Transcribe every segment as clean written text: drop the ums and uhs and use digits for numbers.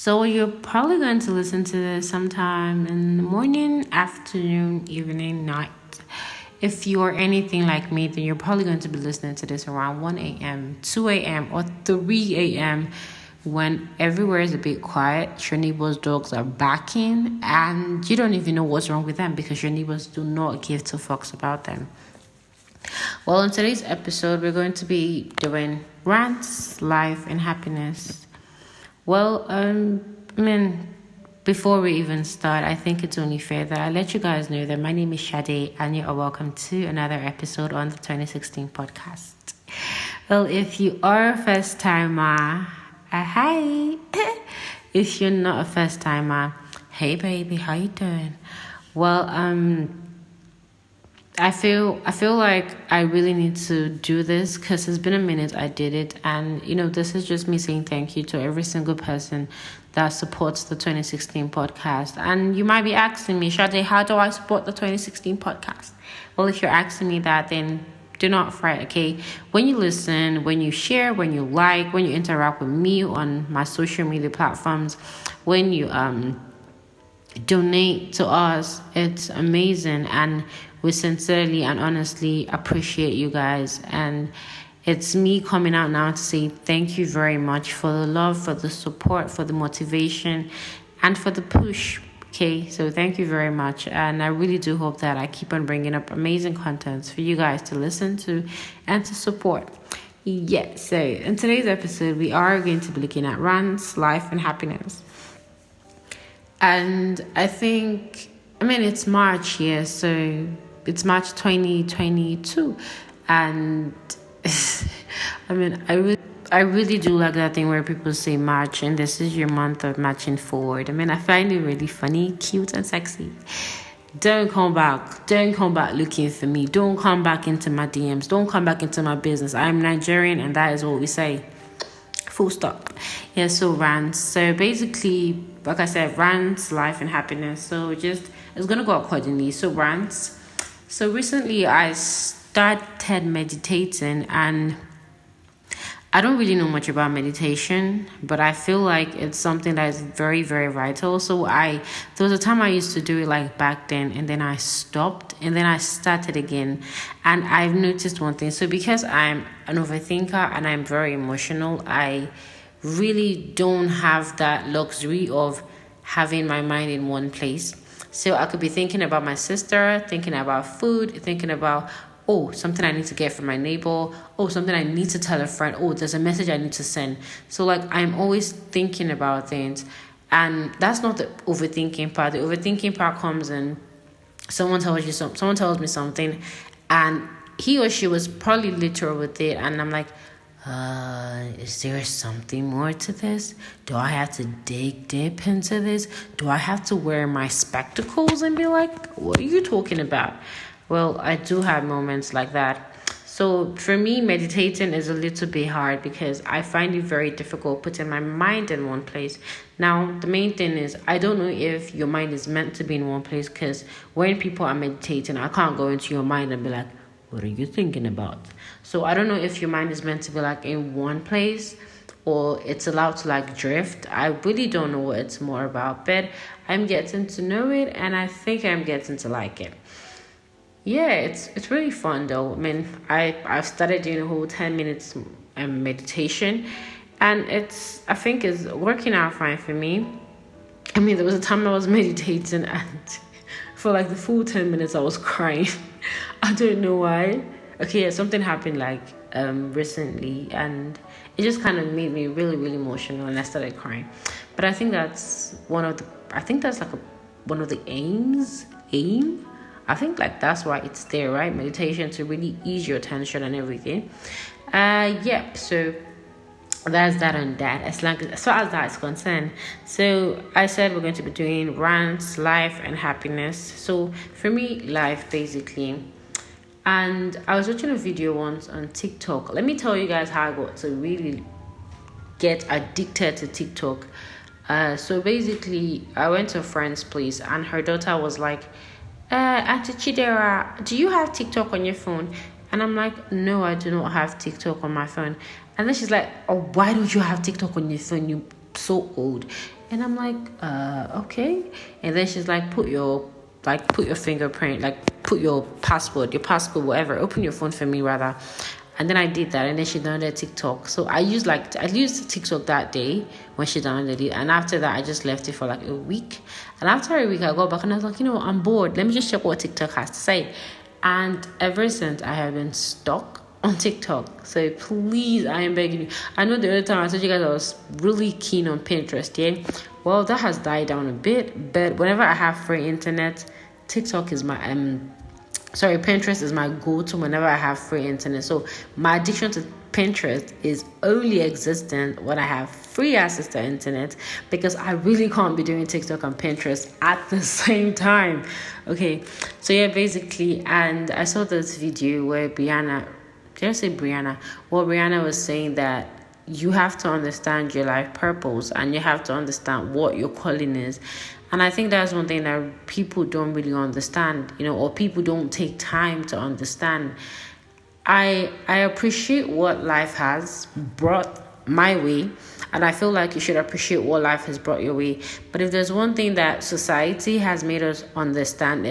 So you're probably going to listen to this sometime in the morning, afternoon, evening, night. If you're anything like me, then you're probably going to be listening to this around 1 a.m., 2 a.m., or 3 a.m. when everywhere is a bit quiet, your neighbor's dogs are barking, and you don't even know what's wrong with them because your neighbors do not give two fucks about them. Well, in today's episode, we're going to be doing rants, life, and happiness. Well, before we even start, I think it's only fair that I let you guys know that my name is Shade and you are welcome to another episode on the 2016 podcast. Well, if you are a first timer, hi. If you're not a first timer, hey baby, how you doing? Well, I feel like I really need to do this because it's been a minute I did it, and this is just me saying thank you to every single person that supports the 2016 podcast. And you might be asking me, Shade, how do I support the 2016 podcast? Well, if you're asking me that, then do not fret, okay? When you listen, when you share, when you like, when you interact with me on my social media platforms, when you donate to us, it's amazing, and we sincerely and honestly appreciate you guys. And it's me coming out now to say thank you very much for the love, for the support, for the motivation, and for the push. Okay, so thank you very much, and I really do hope that I keep on bringing up amazing contents for you guys to listen to and to support. Yeah, so in today's episode, we are going to be looking at rants, life, and happiness. And I think, it's March here, so it's March 2022. And I really do like that thing where people say March and this is your month of marching forward. I find it really funny, cute, and sexy. Don't come back looking for me. Don't come back into my DMs. Don't come back into my business. I'm Nigerian, and that is what we say. Full stop. Yeah, so rants. So basically, like I said, rants, life, and happiness. So it's going to go accordingly. So rants. So recently I started meditating, and I don't really know much about meditation, but I feel like it's something that is very, very vital. So there was a time I used to do it like back then, and then I stopped, and then I started again. And I've noticed one thing. So because I'm an overthinker and I'm very emotional, I really don't have that luxury of having my mind in one place. So I could be thinking about my sister, thinking about food, thinking about, something I need to get from my neighbor. Something I need to tell a friend. There's a message I need to send. So I'm always thinking about things. And that's not the overthinking part. The overthinking part comes in, someone tells me something, and he or she was probably literal with it. And I'm like, is there something more to this? Do I have to dig deep into this? Do I have to wear my spectacles and be like, what are you talking about? Well, I do have moments like that. So for me, meditating is a little bit hard because I find it very difficult putting my mind in one place. Now, the main thing is, I don't know if your mind is meant to be in one place, because when people are meditating, I can't go into your mind and be like, what are you thinking about? So I don't know if your mind is meant to be in one place or it's allowed to drift. I really don't know what it's more about, but I'm getting to know it, and I think I'm getting to like it. Yeah, it's really fun though. I've started doing a whole 10 minutes meditation, and I think it's working out fine for me. There was a time I was meditating, and for the full 10 minutes I was crying. I don't know why. Okay, yeah, something happened recently, and it just kind of made me really, really emotional, and I started crying. But I think that's one of the aims. I think that's why it's there, right? Meditation, to really ease your tension and everything. So that's that on that. As far as that is concerned. So I said we're going to be doing rants, life, and happiness. So for me, life basically. And I was watching a video once on TikTok. Let me tell you guys how I got to really get addicted to TikTok. So basically, I went to a friend's place, and her daughter was like, Auntie Chidera, do you have TikTok on your phone? And I'm like, no, I do not have TikTok on my phone. And then she's like, why don't you have TikTok on your phone? You so old. And I'm like, okay. And then she's like, put your fingerprint, like put your passcode, whatever. Open your phone for me rather. And then I did that, and then she downloaded TikTok. So I used TikTok that day when she downloaded it, and after that I just left it for like a week. And after a week I got back and I was like, I'm bored. Let me just check what TikTok has to say. And ever since I have been stuck on TikTok. So please, I am begging you. I know the other time I told you guys I was really keen on Pinterest, yeah? Well, that has died down a bit, but whenever I have free internet, TikTok is my Pinterest is my go-to whenever I have free internet. So my addiction to Pinterest is only existent when I have free access to internet, because I really can't be doing TikTok and Pinterest at the same time. Okay, so yeah, basically, and I saw this video where Brianna was saying that you have to understand your life purpose and you have to understand what your calling is. And I think that's one thing that people don't really understand, or people don't take time to understand. I appreciate what life has brought my way, and I feel like you should appreciate what life has brought your way. But if there's one thing that society has made us understand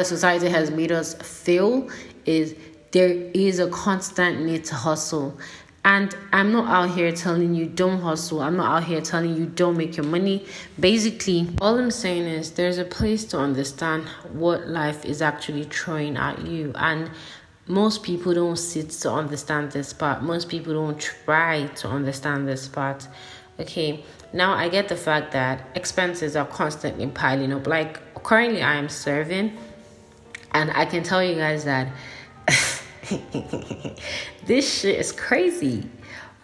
society has made us feel, is there is a constant need to hustle. And I'm not out here telling you don't hustle. I'm not out here telling you don't make your money. Basically, all I'm saying is there's a place to understand what life is actually throwing at you. And most people don't sit to understand this part. Most people don't try to understand this part. Okay, now I get the fact that expenses are constantly piling up. Like currently I am serving, and I can tell you guys that this shit is crazy.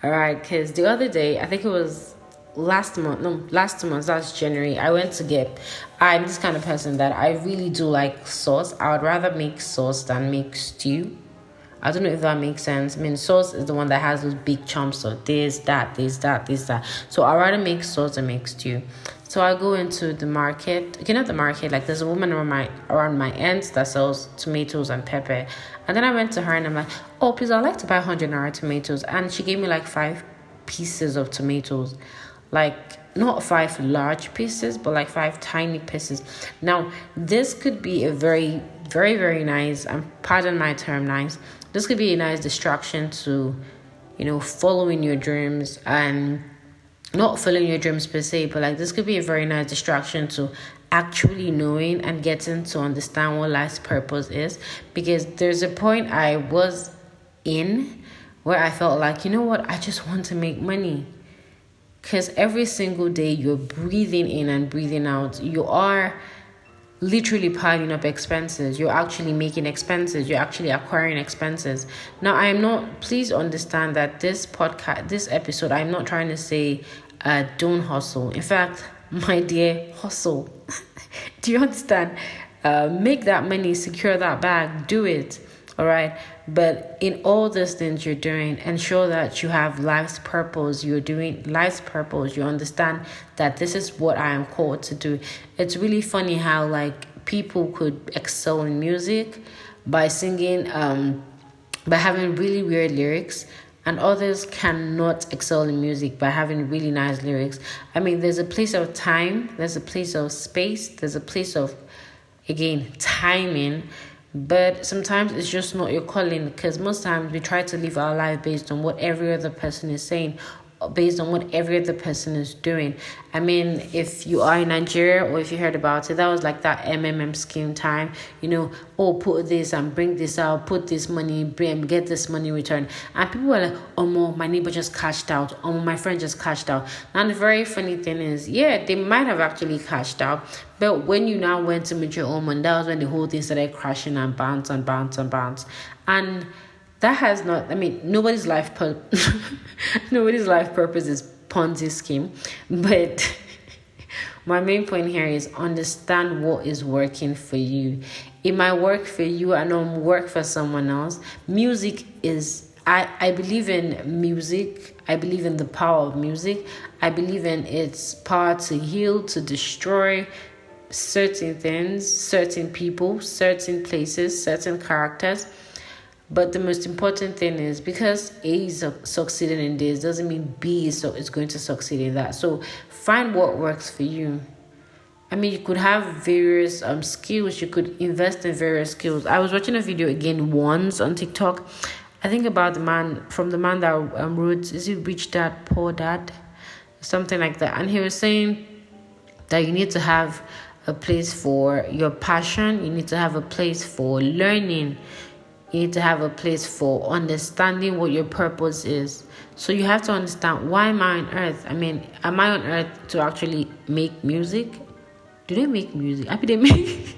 All right, because the other day, I think it was last month, that's January, I'm this kind of person that I really do like sauce. I would rather make sauce than make stew. I don't know if that makes sense. I mean, sauce is the one that has those big chunks of this, that. So I'd rather make sauce than make stew. So I go into the market. Okay, not the market. Like there's a woman around my ends that sells tomatoes and pepper. And then I went to her and I'm like, oh, please, I'd like to buy 100 naira tomatoes. And she gave me like 5 pieces of tomatoes. Like not 5 large pieces, but like 5 tiny pieces. Now, this could be a very, very, very nice, and pardon my term, nice. This could be a nice distraction to, following your dreams, and not following your dreams per se, but like this could be a very nice distraction to actually knowing and getting to understand what life's purpose is. Because there's a point I was in where I felt like, I just want to make money. Because every single day you're breathing in and breathing out, you are literally piling up expenses. You're actually making expenses. You're actually acquiring expenses. Now, please understand that this episode, I'm not trying to say don't hustle. In fact, my dear, hustle. Do you understand? Make that money, secure that bag, do it. All right. But in all these things you're doing, ensure that you have life's purpose. You're doing life's purpose. You understand that this is what I am called to do. It's really funny how like people could excel in music by singing, by having really weird lyrics, and others cannot excel in music by having really nice lyrics. I mean, there's a place of time, there's a place of space, there's a place of, again, timing. But sometimes it's just not your calling, because most times we try to live our life based on what every other person is saying, based on what every other person is doing. I mean, if you are in Nigeria, or if you heard about it, that was like that MMM scheme time, put this and bring this out, put this money, get this money returned. And people were like, my neighbor just cashed out, my friend just cashed out. And the very funny thing is, yeah, they might have actually cashed out, but when you now went to meet your own money, that was when the whole thing started crashing and bounce and bounce and bounce. And that has not, nobody's life purpose is Ponzi scheme. But my main point here is understand what is working for you. It might work for you and not work for someone else. Music is, I believe in music. I believe in the power of music. I believe in its power to heal, to destroy certain things, certain people, certain places, certain characters. But the most important thing is, because A is succeeding in this doesn't mean B is going to succeed in that. So find what works for you. I mean, you could have various skills. You could invest in various skills. I was watching a video again once on TikTok. I think about the man that wrote, is it Rich Dad Poor Dad, something like that. And he was saying that you need to have a place for your passion. You need to have a place for learning. You need to have a place for understanding what your purpose is. So you have to understand, why am I on earth? I mean, am I on earth to actually make music? Do they make music? I mean, they make.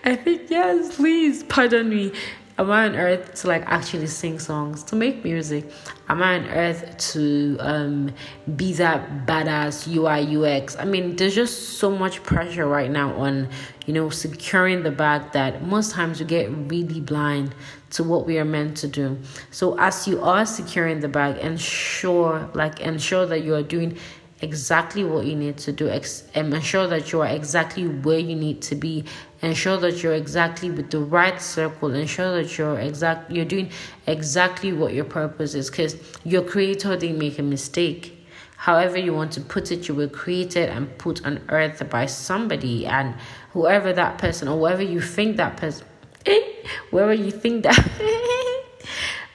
I think yes. Please pardon me. Am I on earth to like actually sing songs, to make music? Am I on earth to be that badass UI UX? I mean, there's just so much pressure right now on, securing the bag, that most times we get really blind to what we are meant to do. So as you are securing the bag, ensure that you are doing exactly what you need to do, and ensure that you are exactly where you need to be. Ensure that you're exactly with the right circle. Ensure that you're doing exactly what your purpose is, because your creator didn't make a mistake. However you want to put it, you were created and put on earth by somebody, and whoever that person, or whoever you think that person, whoever you think that,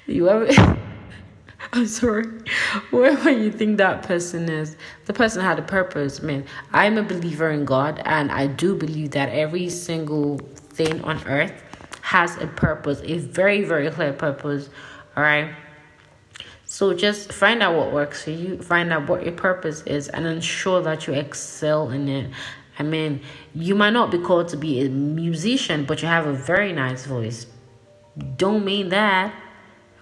whoever. I'm sorry. Whoever you think that person is, the person had a purpose. Man, I'm a believer in God, and I do believe that every single thing on earth has a purpose, a very, very clear purpose. All right. So just find out what works for you, find out what your purpose is, and ensure that you excel in it. I mean, you might not be called to be a musician, but you have a very nice voice. Don't mean that.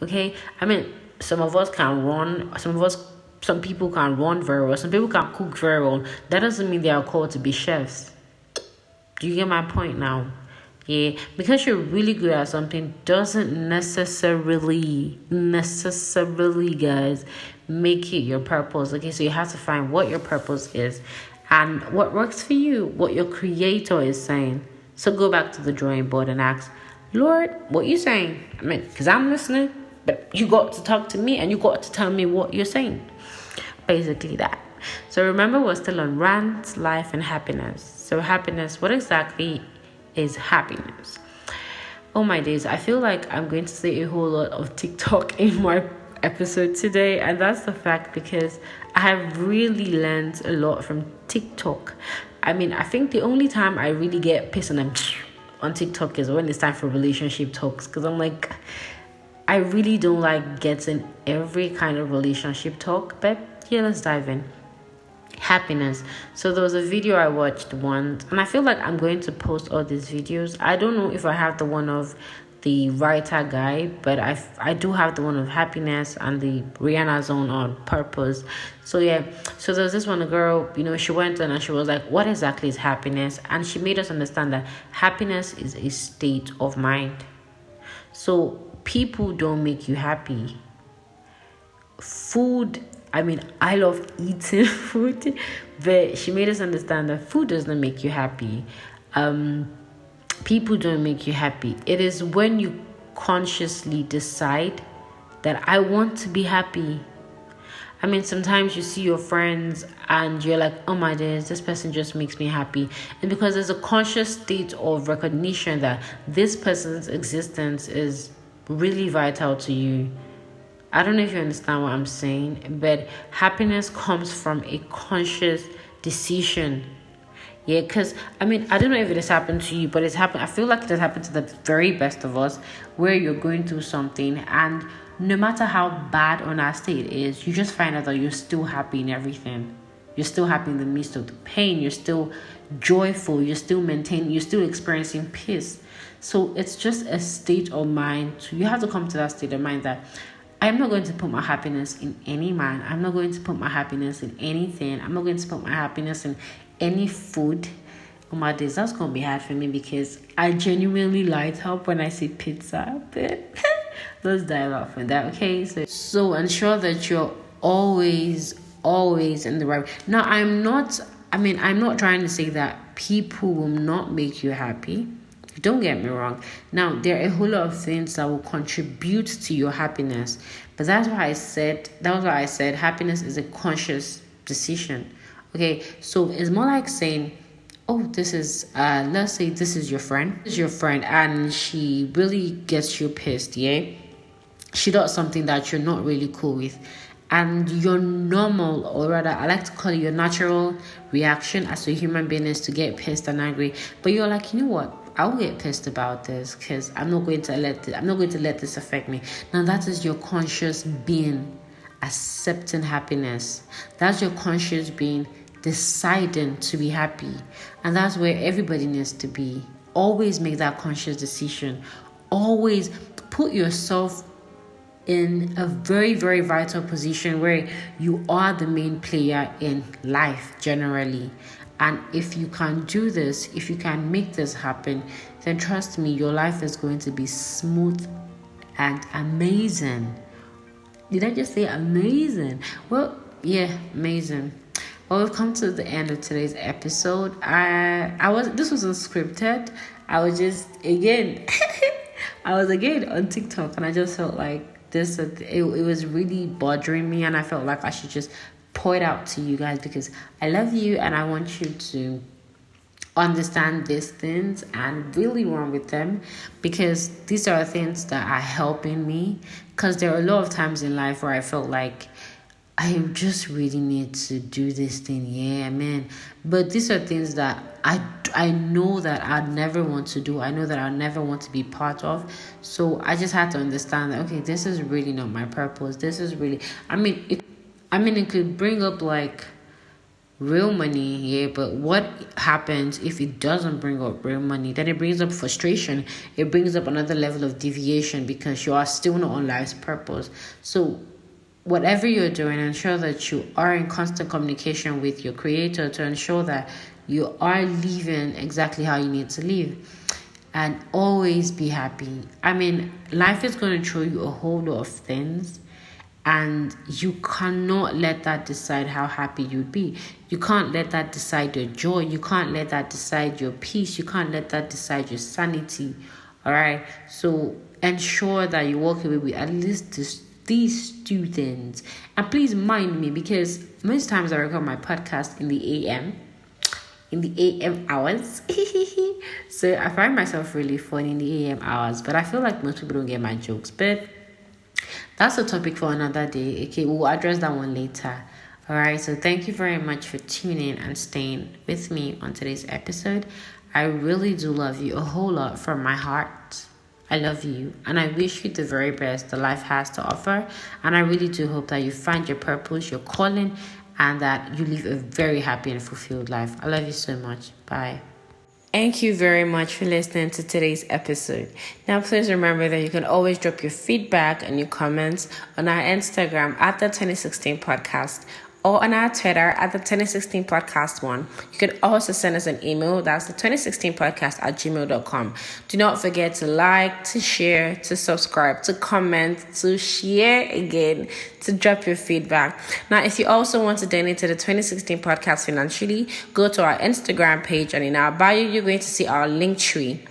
Okay. I mean, some of us can run, some people can run very well, some people can cook very well. That doesn't mean they are called to be chefs. Do you get my point now? Yeah, because you're really good at something doesn't necessarily, guys, make it your purpose. Okay, so you have to find what your purpose is and what works for you, what your creator is saying. So go back to the drawing board and ask, Lord, what you saying? I mean, because I'm listening. But you got to talk to me, and you got to tell me what you're saying. Basically that. So remember, we're still on Rants, Life, and Happiness. So happiness, what exactly is happiness? Oh my days, I feel like I'm going to say a whole lot of TikTok in my episode today. And that's the fact, because I have really learned a lot from TikTok. I mean, I think the only time I really get pissed on TikTok is when it's time for relationship talks. Because I'm like, I really don't like getting every kind of relationship talk, but yeah, let's dive in. Happiness. So there was a video I watched once, and I feel like I'm going to post all these videos. I don't know if I have the one of the writer guy, but I do have the one of happiness and the Rihanna's own on purpose. So yeah, so there's this one girl, she went on and she was like, what exactly is happiness? And she made us understand that happiness is a state of mind. So people don't make you happy. Food, I mean, I love eating food, but she made us understand that food does not make you happy. People don't make you happy. It is when you consciously decide that I want to be happy. I mean, sometimes you see your friends and you're like, oh my days, this person just makes me happy. And because there's a conscious state of recognition that this person's existence is really vital to you. I don't know if you understand what I'm saying, but happiness comes from a conscious decision. Yeah, because I mean, I don't know if it has happened to you, but it's happened. I feel like it has happened to the very best of us, where you're going through something, and no matter how bad or nasty it is, you just find out that you're still happy in everything. You're still happy in the midst of the pain. You're still joyful. You're still experiencing peace. So it's just a state of mind. So you have to come to that state of mind that I'm not going to put my happiness in any man. I'm not going to put my happiness in anything. I'm not going to put my happiness in any food. Oh my days, that's going to be hard for me, because I genuinely light up when I see pizza. But let's dive off with that, okay? So ensure that you're always in the right. Now, I'm not trying to say that people will not make you happy. Don't get me wrong. Now, there are a whole lot of things that will contribute to your happiness. But that was why I said happiness is a conscious decision. Okay, so it's more like saying, oh, this is let's say this is your friend. This is your friend and she really gets you pissed, yeah? She does something that you're not really cool with. And your normal, or rather, I like to call it your natural reaction as a human being is to get pissed and angry. But you're like, you know what? I'll get pissed about this because I'm not going to let this affect me. Now that is your conscious being accepting happiness. That's your conscious being deciding to be happy. And that's where everybody needs to be. Always make that conscious decision. Always put yourself in a very, very vital position where you are the main player in life generally. And if you can do this, if you can make this happen, then trust me, your life is going to be smooth and amazing. Did I just say amazing? Well, yeah, amazing. Well, we've come to the end of today's episode. This wasn't scripted. I was just again on TikTok and I just felt like it was really bothering me, and I felt like I should just point out to you guys because I love you and I want you to understand these things and really run with them, because these are things that are helping me. Because there are a lot of times in life where I felt like I just really need to do this thing, yeah, man. But these are things that I know that I'd never want to do. I know that I never want to be part of. So I just had to understand that, okay, this is really not my purpose. This is really, it could bring up like real money, yeah, but what happens if it doesn't bring up real money? Then it brings up frustration. It brings up another level of deviation because you are still not on life's purpose. So whatever you're doing, ensure that you are in constant communication with your creator to ensure that you are living exactly how you need to live. And always be happy. Life is going to throw you a whole lot of things, and you cannot let that decide how happy you'd be. You can't let that decide your joy. You can't let that decide your peace. You can't let that decide your sanity. All right? So ensure that you walk away with at least these two things. And please mind me, because most times I record my podcast in the AM hours. So I find myself really funny in the AM hours, but I feel like most people don't get my jokes. But that's a topic for another day. Okay, we'll address that one later. All right, so thank you very much for tuning and staying with me on today's episode. I really do love you a whole lot from my heart. I love you, and I wish you the very best that life has to offer. And I really do hope that you find your purpose, your calling, and that you live a very happy and fulfilled life. I love you so much. Bye. Thank you very much for listening to today's episode. Now, please remember that you can always drop your feedback and your comments on our Instagram at the 2016 podcast, or on our Twitter at the 2016 podcast one. You can also send us an email. That's the 2016 podcast at gmail.com. Do not forget to like, to share, to subscribe, to comment, to share again, to drop your feedback. Now, if you also want to donate to the 2016 podcast financially, go to our Instagram page, and in our bio, you're going to see our link tree.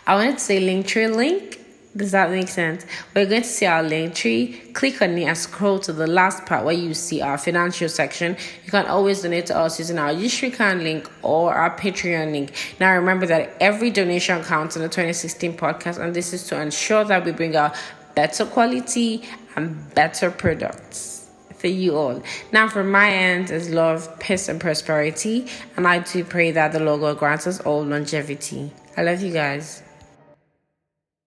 I wanted to say link tree link. Does that make sense? We're going to see our link tree. Click on it and scroll to the last part where you see our financial section. You can always donate to us using our Yushrikhan link or our Patreon link. Now remember that every donation counts in the 2016 podcast, and this is to ensure that we bring out better quality and better products for you all. Now from my end is love, peace and prosperity, and I do pray that the Lord grants us all longevity. I love you guys.